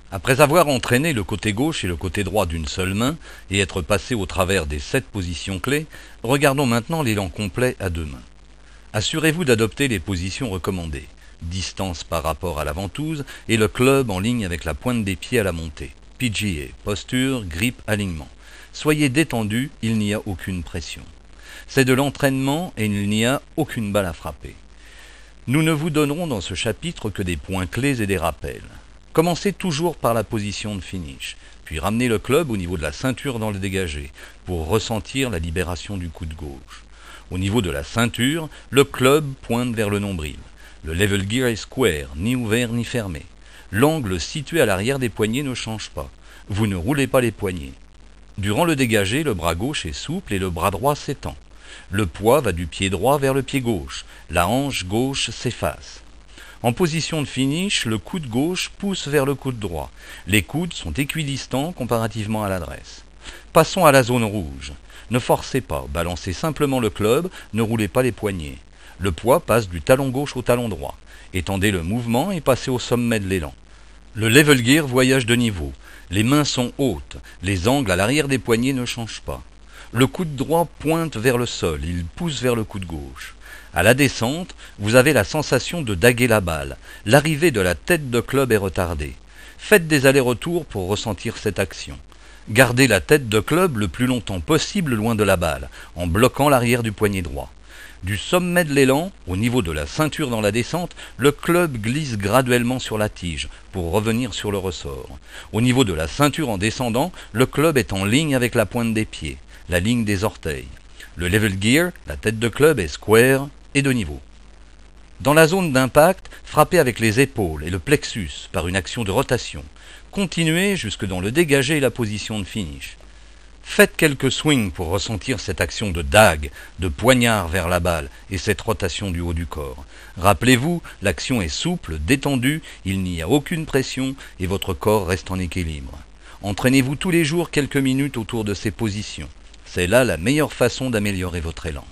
Après avoir entraîné le côté gauche et le côté droit d'une seule main et être passé au travers des 7 positions clés, regardons maintenant l'élan complet à 2 mains. Assurez-vous d'adopter les positions recommandées. Distance par rapport à la ventouse et le club en ligne avec la pointe des pieds à la montée. PGA, posture, grip, alignement. Soyez détendu, il n'y a aucune pression. C'est de l'entraînement et il n'y a aucune balle à frapper. Nous ne vous donnerons dans ce chapitre que des points clés et des rappels. Commencez toujours par la position de finish, puis ramenez le club au niveau de la ceinture dans le dégagé, pour ressentir la libération du coude gauche. Au niveau de la ceinture, le club pointe vers le nombril. Le level gear est square, ni ouvert ni fermé. L'angle situé à l'arrière des poignets ne change pas. Vous ne roulez pas les poignets. Durant le dégagé, le bras gauche est souple et le bras droit s'étend. Le poids va du pied droit vers le pied gauche. La hanche gauche s'efface. En position de finish, le coude gauche pousse vers le coude droit. Les coudes sont équidistants comparativement à l'adresse. Passons à la zone rouge. Ne forcez pas, balancez simplement le club, ne roulez pas les poignets. Le poids passe du talon gauche au talon droit. Étendez le mouvement et passez au sommet de l'élan. Le level gear voyage de niveau. Les mains sont hautes, les angles à l'arrière des poignets ne changent pas. Le coude droit pointe vers le sol, il pousse vers le coude gauche. À la descente, vous avez la sensation de daguer la balle. L'arrivée de la tête de club est retardée. Faites des allers-retours pour ressentir cette action. Gardez la tête de club le plus longtemps possible loin de la balle, en bloquant l'arrière du poignet droit. Du sommet de l'élan, au niveau de la ceinture dans la descente, le club glisse graduellement sur la tige pour revenir sur le ressort. Au niveau de la ceinture en descendant, le club est en ligne avec la pointe des pieds, la ligne des orteils. Le level gear, la tête de club est square et de niveau. Dans la zone d'impact, frappez avec les épaules et le plexus par une action de rotation. Continuez jusque dans le dégagé et la position de finish. Faites quelques swings pour ressentir cette action de dague, de poignard vers la balle et cette rotation du haut du corps. Rappelez-vous, l'action est souple, détendue, il n'y a aucune pression et votre corps reste en équilibre. Entraînez-vous tous les jours quelques minutes autour de ces positions. C'est là la meilleure façon d'améliorer votre élan.